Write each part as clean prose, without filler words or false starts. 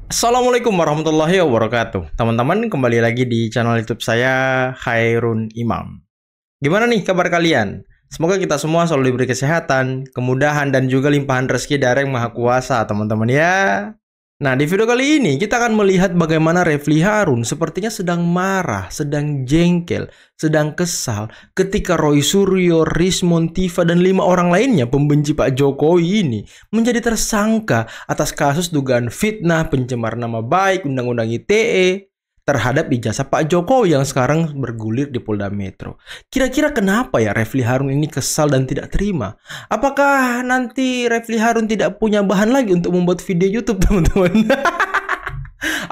Assalamualaikum warahmatullahi wabarakatuh. Teman-teman, kembali lagi di channel YouTube saya, Khairun Imam. Gimana nih kabar kalian? Semoga kita semua selalu diberi kesehatan, kemudahan, dan juga limpahan rezeki dari Yang Maha Kuasa, teman-teman ya. Nah, di video kali ini kita akan melihat bagaimana Refly Harun sepertinya sedang marah, sedang jengkel, sedang kesal ketika Roy Suryo, Rismon, Tifa, dan 5 orang lainnya pembenci Pak Jokowi ini menjadi tersangka atas kasus dugaan fitnah, pencemar nama baik, Undang-Undang ITE terhadap ijazah Pak Jokowi yang sekarang bergulir di Polda Metro. Kira-kira kenapa ya Refly Harun ini kesal dan tidak terima? Apakah nanti Refly Harun tidak punya bahan lagi untuk membuat video YouTube, teman-teman?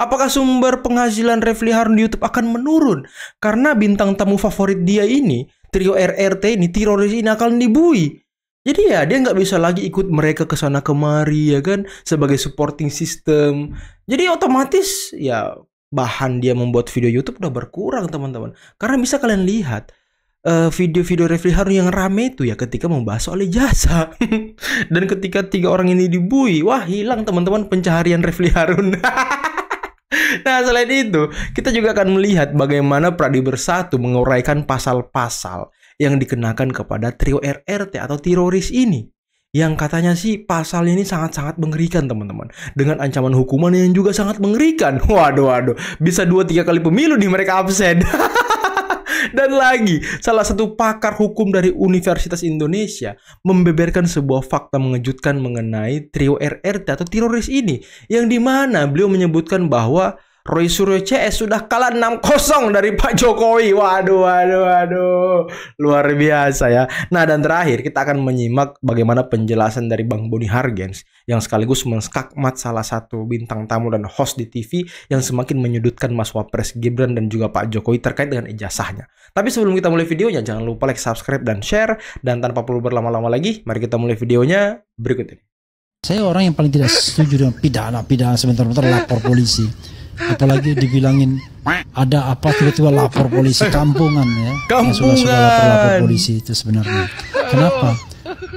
Apakah sumber penghasilan Refly Harun di YouTube akan menurun karena bintang tamu favorit dia ini, trio RRT ini, teroris ini akan dibui? Jadi ya dia nggak bisa lagi ikut mereka ke sana kemari ya kan, sebagai supporting system. Jadi otomatis ya bahan dia membuat video YouTube udah berkurang, teman-teman. Karena bisa kalian lihat video-video Refly Harun yang rame itu ya ketika membahas soal ijazah. Dan ketika 3 orang ini dibui, wah hilang teman-teman pencaharian Refly Harun. Nah, selain itu, kita juga akan melihat bagaimana Pradi Bersatu menguraikan pasal-pasal yang dikenakan kepada trio RRT atau teroris ini. Yang katanya sih pasal ini sangat-sangat mengerikan, teman-teman. Dengan ancaman hukuman yang juga sangat mengerikan. Waduh, bisa 2-3 kali pemilu nih mereka absen. Dan lagi, salah satu pakar hukum dari Universitas Indonesia membeberkan sebuah fakta mengejutkan mengenai trio RRT atau teroris ini. Yang dimana beliau menyebutkan bahwa Roy Suryo CS sudah kalah 6-0 dari Pak Jokowi. Waduh. Luar biasa ya. Nah, dan terakhir kita akan menyimak bagaimana penjelasan dari Bang Boni Hargens yang sekaligus menskakmat salah satu bintang tamu dan host di TV yang semakin menyudutkan Mas Wapres Gibran dan juga Pak Jokowi terkait dengan ijazahnya. Tapi sebelum kita mulai videonya, jangan lupa like, subscribe, dan share. Dan tanpa perlu berlama-lama lagi, mari kita mulai videonya berikut ini. Saya orang yang paling tidak setuju dengan pidana sebentar-bentar lapor polisi. Apalagi dibilangin ada apa tiba-tiba lapor polisi kampungan ya. Sudah lapor polisi itu sebenarnya. Kenapa?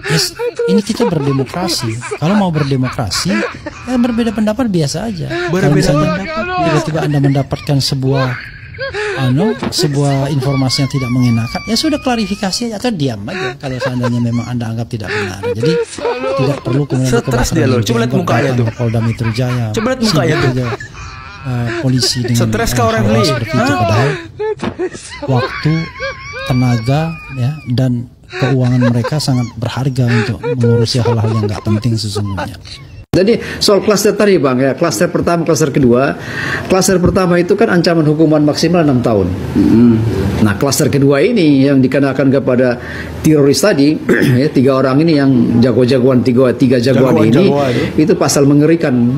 Yes, ini kita berdemokrasi. Kalau mau berdemokrasi, ya berbeda pendapat biasa aja. Berbeda pendapat, tiba-tiba Anda mendapatkan sebuah informasi yang tidak mengenakan, ya sudah klarifikasi aja atau diam aja kalau seandainya memang Anda anggap tidak benar. Jadi tidak perlu kemudian stres dia loh. Coba lihat mukanya tuh. Polda Metro Jaya. Coba lihat mukanya tuh. Polisi dengan stres kau Refly seperti itu, padahal waktu, tenaga ya dan keuangan mereka sangat berharga untuk mengurusi hal-hal yang nggak penting sesungguhnya. Jadi soal klaster tadi Bang ya, klaster pertama, klaster kedua. Klaster pertama itu kan ancaman hukuman maksimal 6 tahun. Nah, klaster kedua ini yang dikenakan kepada teroris tadi, ya, 3 orang ini yang jago-jagoan, tiga jagoan ini, itu pasal mengerikan.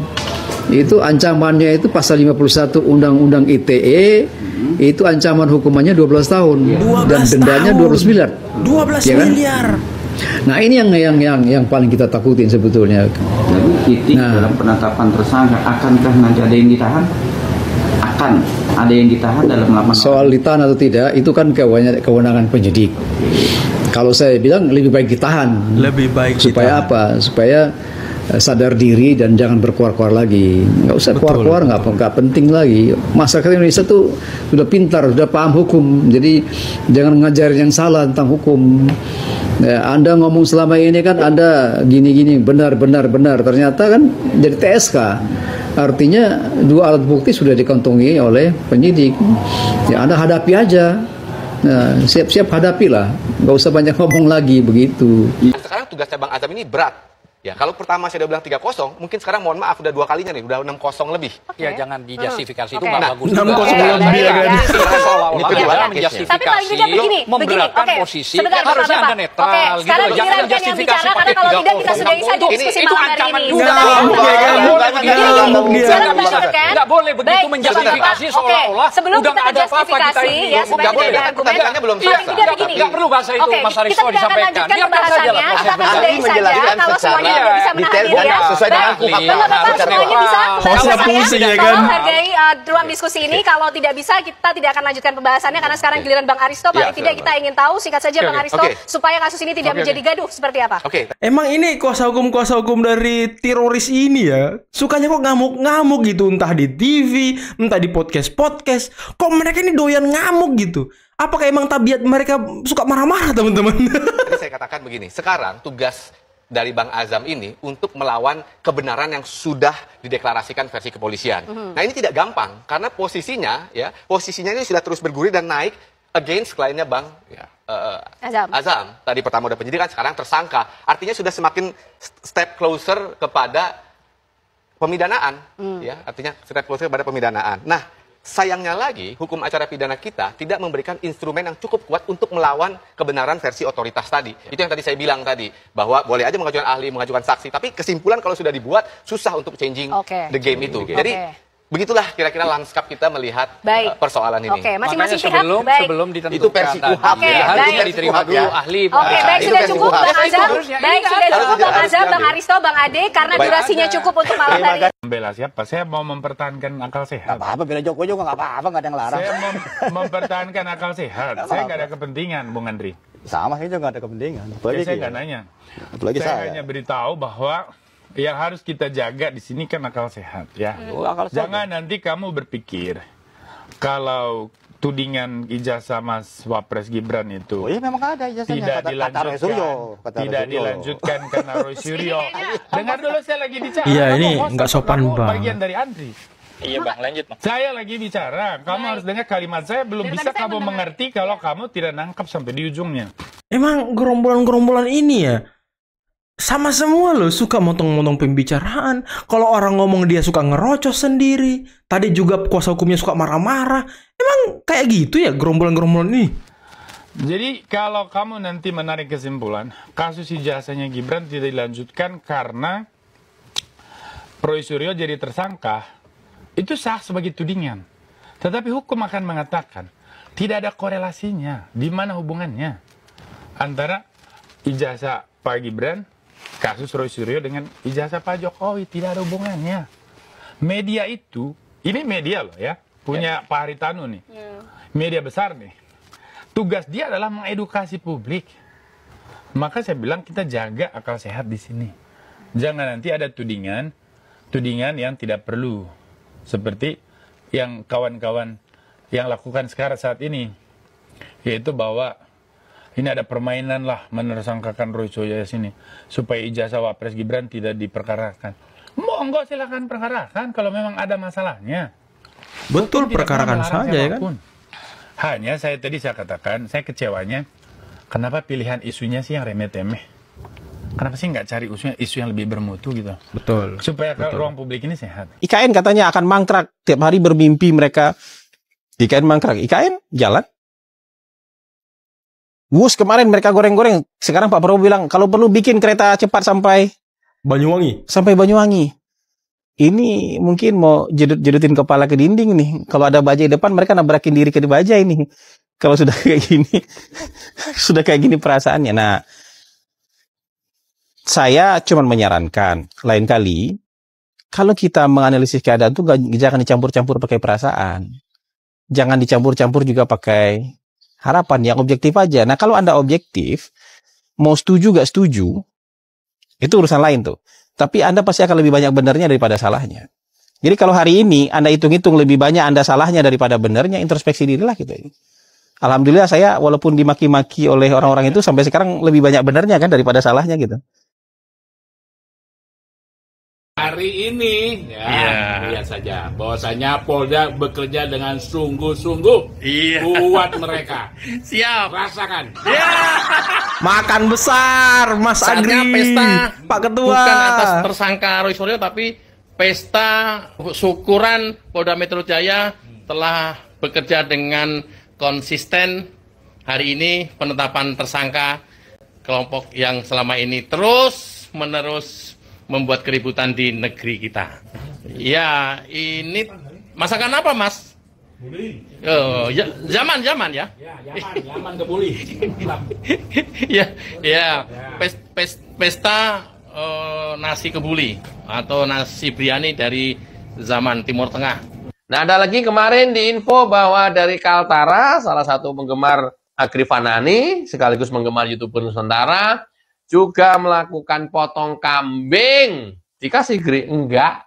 Itu ancamannya itu pasal 51 Undang-Undang ITE, itu ancaman hukumannya 12 tahun 12 dan dendanya 12 miliar. 12 ya kan? Miliar. Nah, ini yang paling kita takutin sebetulnya. Jadi titik dalam penetapan tersangka, akankah nanti ada yang ditahan? Akan ada yang ditahan dalam melakukan soal ditahan atau tidak itu kan kewenangan penyidik. Kalau saya bilang lebih baik ditahan. Lebih baik supaya ditahan. Apa? Supaya sadar diri dan jangan berkuar-kuar lagi. Nggak usah kuar-kuar, nggak penting lagi. Masyarakat Indonesia tuh sudah pintar, sudah paham hukum. Jadi jangan ngajarin yang salah tentang hukum. Ya, Anda ngomong selama ini kan Anda gini-gini, benar. Ternyata kan jadi TSK. Artinya 2 alat bukti sudah dikantongi oleh penyidik. Ya Anda hadapi aja. Nah, siap-siap hadapilah. Nggak usah banyak ngomong lagi begitu. Sekarang tugasnya Bang Azam ini berat. Ya, kalau pertama saya udah bilang 3-0, mungkin sekarang mohon maaf udah 2 kalinya nih, udah 6-0 lebih. Ya jangan dijustifikasi itu nggak bagus. 6-0 lebih ya kan. Ini kedua Menjustifikasi memberatkan posisi. Harusnya Anda netral gitu loh. Jangan menjustifikasi pakai 3-0. Kalau tidak kita sudahi saja diskusi malam hari ini. Nggak boleh begitu menjustifikasi seolah-olah udah nggak ada apa-apa kita ini. Nggak boleh, pertanyaannya belum selesai. Nggak perlu bahasa itu Mas Aristo disampaikan. Biarkan saja lah prosesnya. Kalau semuanya bisa menahan diri ya. Sesuai dengan Bapak-bapak semuanya bisa. Hostnya pusing ya kan. Tolong hargai ruang diskusi ini. Kalau tidak bisa, kita tidak akan lanjutkan pembahasannya karena sekarang giliran Bang Aristo. Paling tidak kita ingin tahu singkat saja Bang Aristo supaya kasus ini tidak menjadi gaduh seperti apa. Emang ini kuasa hukum dari teroris ini ya, sukanya kok ngamuk-ngamuk gitu, entah di TV, entah di podcast. Kok mereka ini doyan ngamuk gitu? Apakah emang tabiat mereka suka marah-marah, teman-teman? Jadi saya katakan begini, sekarang tugas dari Bang Azam ini untuk melawan kebenaran yang sudah dideklarasikan versi kepolisian. Nah, ini tidak gampang karena posisinya ini sudah terus bergulir dan naik against kliennya Bang Azam. Tadi pertama udah penyidikan, sekarang tersangka. Artinya sudah semakin step closer kepada pemidanaan, ya. Artinya step closer kepada pemidanaan. Nah, sayangnya lagi, hukum acara pidana kita tidak memberikan instrumen yang cukup kuat untuk melawan kebenaran versi otoritas tadi. Itu yang tadi saya bilang tadi, bahwa boleh aja mengajukan ahli, mengajukan saksi, tapi kesimpulan kalau sudah dibuat susah untuk changing the game itu. Jadi begitulah kira-kira lanskap kita melihat persoalan ini. Masing-masing pihak sebelum ditentukan. Itu versi KUHAP. Harusnya diterima dulu ahli. Baik, sudah cukup Bang Azam. Baik, sudah cukup Bang Azam, Bang Aristo, Bang Ade, karena durasinya cukup untuk malam hari ini. Bela siapa? Saya mau mempertahankan akal sehat. Apa bela Jokowi juga nggak apa-apa, nggak ada yang larang. Saya mempertahankan akal sehat. Saya nggak ada kepentingan, Bung Andri. Sama, saya juga nggak ada kepentingan. Saya nggak nanya. Saya hanya beritahu bahwa yang harus kita jaga di sini kan akal sehat, ya. Jangan nanti kamu berpikir kalau tudingan ijazah Mas Wapres Gibran itu memang ada ijazahnya. tidak dilanjutkan karena Roy Suryo. Dengar dulu, saya lagi bicara. Iya, ini nggak sopan, Bang. Bagian dari Andri. Iya Bang, lanjut Bang. Saya lagi bicara, kamu harus dengar kalimat saya. Belum bisa kamu mengerti kalau kamu tidak nangkap sampai di ujungnya. Emang gerombolan-gerombolan ini ya sama semua loh, suka motong-motong pembicaraan. Kalau orang ngomong dia suka ngerocos sendiri. Tadi juga kuasa hukumnya suka marah-marah. Emang kayak gitu ya gerombolan-gerombolan ini? Jadi kalau kamu nanti menarik kesimpulan kasus ijazahnya Gibran tidak dilanjutkan karena Roy Suryo jadi tersangka, itu sah sebagai tudingan. Tetapi hukum akan mengatakan tidak ada korelasinya. Di mana hubungannya antara ijazah Pak Gibran, kasus Roy Suryo dengan ijazah Pak Jokowi? Tidak ada hubungannya. Media itu, ini media loh ya, punya Pak Haritanu nih, media besar nih. Tugas dia adalah mengedukasi publik. Maka saya bilang kita jaga akal sehat di sini. Jangan nanti ada tudingan yang tidak perlu. Seperti yang kawan-kawan yang lakukan sekarang saat ini, yaitu bahwa ini ada permainan lah menersangkakan Roy Suryo sini supaya ijazah Wapres Gibran tidak diperkarakan. Monggo silakan perkarakan kalau memang ada masalahnya. Betul, perkarakan saja ya kan. Hanya saya katakan, saya kecewanya kenapa pilihan isunya sih yang remeh-temeh. Kenapa sih nggak cari isu yang lebih bermutu gitu? Betul. Supaya ruang publik ini sehat. IKN katanya akan mangkrak, tiap hari bermimpi mereka. IKN mangkrak, IKN jalan. Wus kemarin mereka goreng-goreng. Sekarang Pak Prabowo bilang kalau perlu bikin kereta cepat sampai Banyuwangi. Ini mungkin mau jedutin kepala ke dinding nih. Kalau ada bajai depan mereka nabrakin diri ke bajai nih. Kalau sudah kayak gini, sudah kayak gini perasaannya. Nah, saya cuma menyarankan lain kali kalau kita menganalisis keadaan tuh jangan dicampur-campur pakai perasaan. Jangan dicampur-campur juga pakai harapan, yang objektif aja. Nah, kalau Anda objektif, mau setuju gak setuju, itu urusan lain tuh. Tapi Anda pasti akan lebih banyak benernya daripada salahnya. Jadi kalau hari ini Anda hitung-hitung lebih banyak Anda salahnya daripada benernya, introspeksi dirilah gitu. Alhamdulillah saya walaupun dimaki-maki oleh orang-orang itu sampai sekarang lebih banyak benernya kan daripada salahnya gitu. Hari ini lihat saja bahwasanya Polda bekerja dengan sungguh-sungguh buat mereka. Siap. Rasakan. Makan besar, Mas Agri. Pesta Pak Ketua. Bukan atas tersangka Roy Suryo, tapi pesta syukuran Polda Metro Jaya telah bekerja dengan konsisten. Hari ini penetapan tersangka kelompok yang selama ini terus-menerus membuat keributan di negeri kita. Ya, ini masakan apa, Mas? Oh, ya, zaman ya. Zaman kebuli. Ya, pesta nasi kebuli atau nasi biryani dari zaman Timur Tengah. Nah, ada lagi kemarin diinfo bahwa dari Kaltara, salah satu penggemar Agri Fanani, sekaligus penggemar YouTuber Nusantara, juga melakukan potong kambing. Dikasih Gri? Enggak.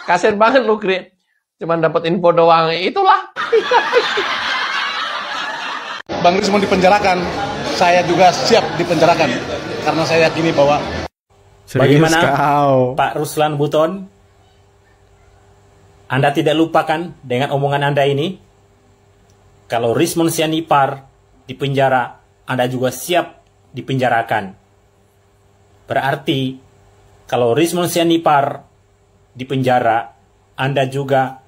Kasian banget lu, Gri. Cuman dapat info doang. Itulah. Bang Rismon dipenjarakan, saya juga siap dipenjarakan. Karena saya yakini bahwa... Bagaimana Pak Ruslan Buton? Anda tidak lupakan dengan omongan Anda ini? Kalau Rismon Sianipar dipenjara, Anda juga siap dipenjarakan. Berarti, kalau Rismon Sianipar dipenjara, Anda juga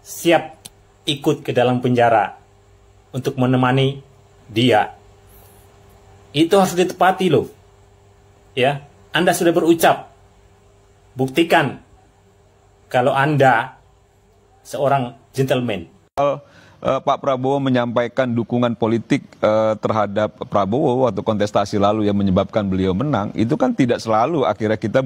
siap ikut ke dalam penjara untuk menemani dia. Itu harus ditepati loh. Ya, Anda sudah berucap. Buktikan kalau Anda seorang gentleman. Pak Prabowo menyampaikan dukungan politik terhadap Prabowo waktu kontestasi lalu yang menyebabkan beliau menang, itu kan tidak selalu akhirnya kita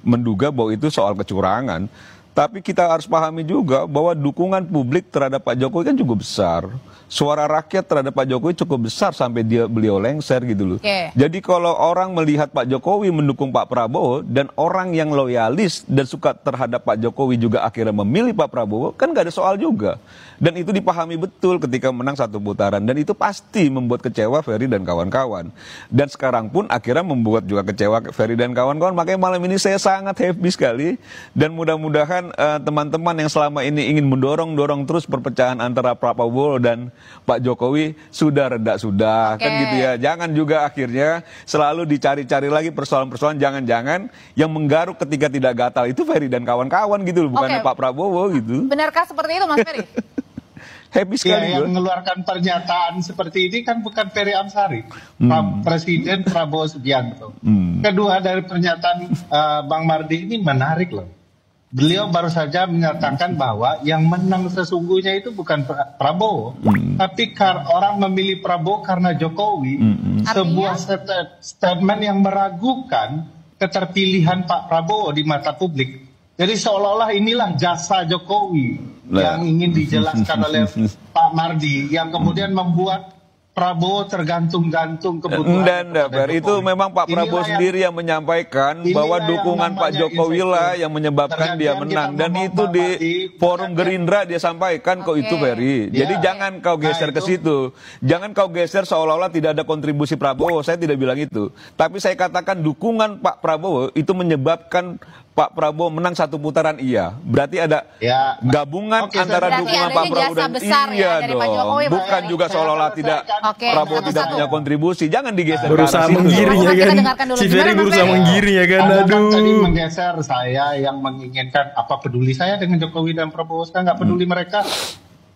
menduga bahwa itu soal kecurangan. Tapi kita harus pahami juga bahwa dukungan publik terhadap Pak Jokowi kan cukup besar. Suara rakyat terhadap Pak Jokowi cukup besar sampai beliau lengser gitu loh. Jadi kalau orang melihat Pak Jokowi mendukung Pak Prabowo dan orang yang loyalis dan suka terhadap Pak Jokowi juga akhirnya memilih Pak Prabowo, kan gak ada soal juga. Dan itu dipahami betul ketika menang satu putaran. Dan itu pasti membuat kecewa Ferry dan kawan-kawan. Dan sekarang pun akhirnya membuat juga kecewa Ferry dan kawan-kawan. Makanya malam ini saya sangat happy sekali. Dan mudah-mudahan teman-teman yang selama ini ingin mendorong terus perpecahan antara Pak Prabowo dan Pak Jokowi sudah reda sudah. Kan gitu ya. Jangan juga akhirnya selalu dicari-cari lagi persoalan-persoalan. Jangan-jangan yang menggaruk ketika tidak gatal itu Ferry dan kawan-kawan gitu loh. Bukannya Pak Prabowo gitu. Benarkah seperti itu Mas Ferry? Happy sekali. Ya, yang mengeluarkan pernyataan seperti ini kan bukan Ferry Amsari, Presiden Prabowo Subianto. Kedua, dari pernyataan Bang Mardi ini menarik loh. Beliau baru saja menyatakan bahwa yang menang sesungguhnya itu bukan Prabowo, tapi orang memilih Prabowo karena Jokowi. Sebuah statement yang meragukan keterpilihan Pak Prabowo di mata publik. Jadi seolah-olah inilah jasa Jokowi yang ingin dijelaskan oleh Pak Mardi, yang kemudian membuat Prabowo tergantung-gantung kebutuhan. Itu memang Pak Prabowo sendiri yang menyampaikan bahwa dukungan Pak Jokowi lah yang menyebabkan dia menang. Dan itu di forum Gerindra dia sampaikan kok itu Ferry. Jadi jangan kau geser ke situ. Jangan kau geser seolah-olah tidak ada kontribusi Prabowo. Saya tidak bilang itu. Tapi saya katakan dukungan Pak Prabowo itu menyebabkan Pak Prabowo menang satu putaran, iya. Berarti ada gabungan antara dukungan Pak Prabowo dan dong. Bukan juga seolah-olah tidak Prabowo tidak punya kontribusi. Jangan digeser. Berusaha menggiring ya kan. Si Ferry berusaha menggiring ya kan. Aduh. Tadi menggeser saya yang menginginkan apa peduli saya dengan Jokowi dan Prabowo. Saya nggak peduli mereka.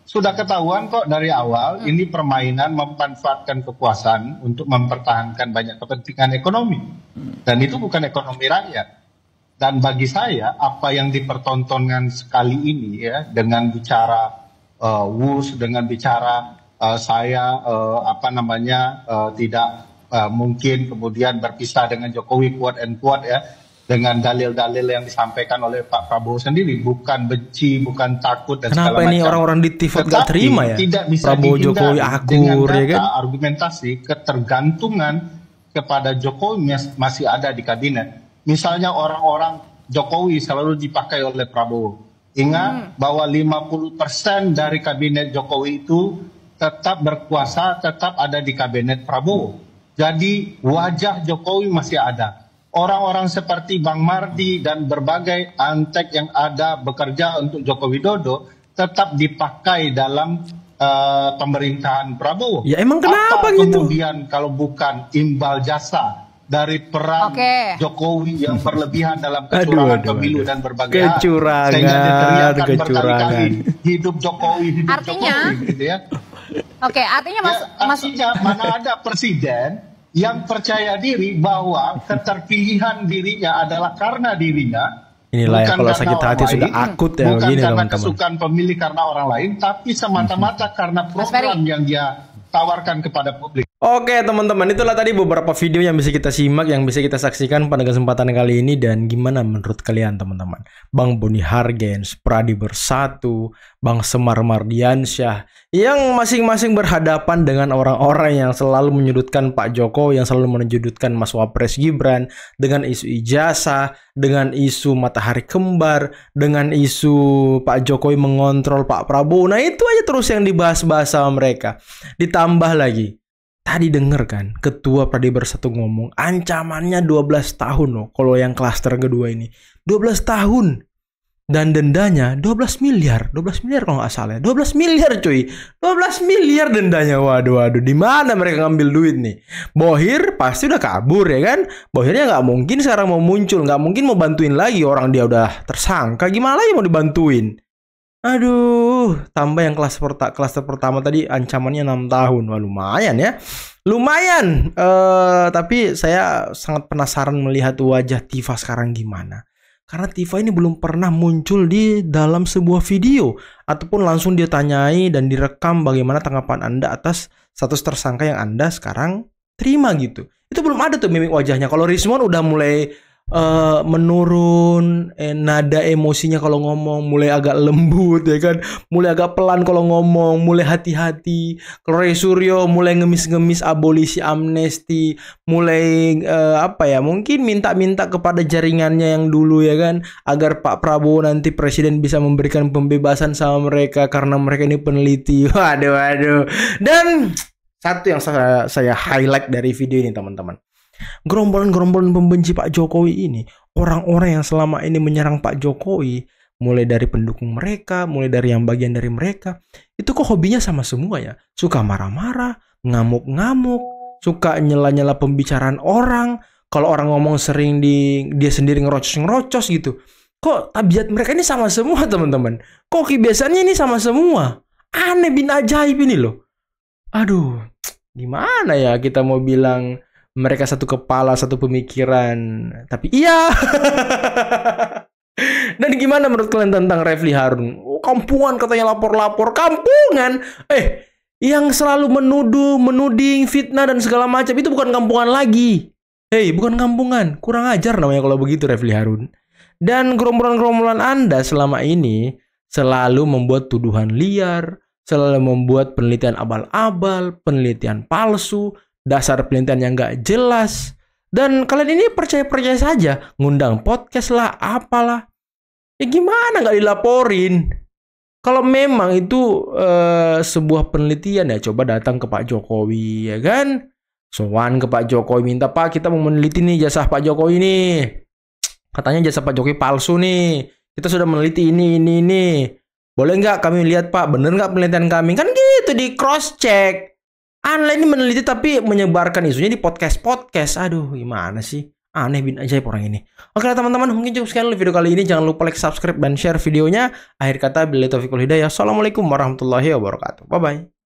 Sudah ketahuan kok dari awal ini permainan memanfaatkan kekuasaan untuk mempertahankan banyak kepentingan ekonomi. Dan itu bukan ekonomi rakyat. Dan bagi saya apa yang dipertontonkan sekali ini ya dengan bicara WUS, dengan bicara saya tidak mungkin kemudian berpisah dengan Jokowi quote and quote ya, dengan dalil-dalil yang disampaikan oleh Pak Prabowo sendiri, bukan benci, bukan takut dan segala macam. Kenapa ini orang-orang di TV nggak terima ya? Tidak bisa Prabowo Jokowi akur ya kan? Argumentasi ketergantungan kepada Jokowi masih ada di kabinet. Misalnya orang-orang Jokowi selalu dipakai oleh Prabowo. Ingat bahwa 50% dari kabinet Jokowi itu tetap berkuasa, tetap ada di kabinet Prabowo. Jadi wajah Jokowi masih ada. Orang-orang seperti Bang Mardi dan berbagai antek yang ada bekerja untuk Joko Widodo tetap dipakai dalam pemerintahan Prabowo. Ya emang kenapa gitu? Kemudian kalau bukan imbal jasa dari peran Jokowi yang berlebihan dalam kecurangan pemilu dan berbagai hal, sehingga diteriakan berkali-kali hidup Jokowi, Jokowi gitu ya. Artinya artinya mana ada presiden yang percaya diri bahwa keterpilihan dirinya adalah karena dirinya. Inilah ya, kalau sakit hati lain, sudah akut ya bukan begini karena teman-teman. kesukaan pemilih karena orang lain, tapi semata-mata karena program yang dia tawarkan kepada publik. Oke teman-teman, itulah tadi beberapa video yang bisa kita simak, yang bisa kita saksikan pada kesempatan kali ini. Dan gimana menurut kalian teman-teman? Bang Boni Hargens, Pradi Bersatu, Bang Semar Mardiansyah, yang masing-masing berhadapan dengan orang-orang yang selalu menyudutkan Pak Jokowi, yang selalu menyudutkan Mas Wapres Gibran, dengan isu ijazah, dengan isu matahari kembar, dengan isu Pak Jokowi mengontrol Pak Prabowo. Nah itu aja terus yang dibahas-bahas sama mereka. Ditambah lagi, tadi denger kan, Ketua Pradi Bersatu ngomong, ancamannya 12 tahun loh, kalau yang klaster kedua ini. 12 tahun. Dan dendanya 12 miliar. 12 miliar kalau nggak salah. 12 miliar cuy. 12 miliar dendanya. Waduh. Di mana mereka ngambil duit nih? Bohir pasti udah kabur ya kan? Bohirnya nggak mungkin sekarang mau muncul. Nggak mungkin mau bantuin lagi. Orang dia udah tersangka. Gimana lagi mau dibantuin? Aduh, tambah yang klaster pertama tadi ancamannya 6 tahun. Wah, lumayan ya. Lumayan. Tapi saya sangat penasaran melihat wajah Tifa sekarang gimana. Karena Tifa ini belum pernah muncul di dalam sebuah video. Ataupun langsung dia tanyai dan direkam bagaimana tanggapan Anda atas status tersangka yang Anda sekarang terima gitu. Itu belum ada tuh mimik wajahnya. Kalau Rizwan udah mulai menurun, nada emosinya kalau ngomong mulai agak lembut ya kan, mulai agak pelan kalau ngomong, mulai hati-hati. Kalau Ray Suryo mulai ngemis-ngemis abolisi amnesti, mulai mungkin minta-minta kepada jaringannya yang dulu ya kan, agar Pak Prabowo nanti presiden bisa memberikan pembebasan sama mereka karena mereka ini peneliti. Waduh. Dan satu yang saya highlight dari video ini teman-teman, gerombolan-gerombolan pembenci Pak Jokowi ini, orang-orang yang selama ini menyerang Pak Jokowi, mulai dari pendukung mereka, mulai dari yang bagian dari mereka, itu kok hobinya sama semua ya. Suka marah-marah, ngamuk-ngamuk, suka nyela-nyela pembicaraan orang. Kalau orang ngomong sering dia sendiri ngerocos-ngerocos gitu. Kok tabiat mereka ini sama semua teman-teman. Kok kebiasaannya ini sama semua. Aneh bin ajaib ini loh. Aduh, gimana ya kita mau bilang mereka satu kepala, satu pemikiran. Tapi iya. Dan gimana menurut kalian tentang Refli Harun? Oh, kampungan katanya lapor-lapor. Kampungan? Yang selalu menuduh, menuding, fitnah dan segala macam. Itu bukan kampungan lagi. Bukan kampungan. Kurang ajar namanya kalau begitu Refli Harun. Dan gerombolan-gerombolan Anda selama ini selalu membuat tuduhan liar. Selalu membuat penelitian abal-abal, penelitian palsu, dasar penelitian yang nggak jelas. Dan kalian ini percaya-percaya saja. Ngundang podcast lah, apalah. Ya gimana nggak dilaporin? Kalau memang itu sebuah penelitian ya coba datang ke Pak Jokowi ya kan. Sowan ke Pak Jokowi, minta Pak kita mau meneliti nih jasa Pak Jokowi nih. Katanya jasa Pak Jokowi palsu nih. Kita sudah meneliti ini. Boleh nggak kami lihat Pak? Bener nggak penelitian kami? Kan gitu di cross check. Anda ini meneliti tapi menyebarkan isunya di podcast. Aduh, gimana sih? Aneh bin ajaib orang ini. Oke lah teman-teman, mungkin cukup sekian video kali ini. Jangan lupa like, subscribe, dan share videonya. Akhir kata, billahi taufiq wal hidayah. Assalamualaikum warahmatullahi wabarakatuh. Bye-bye.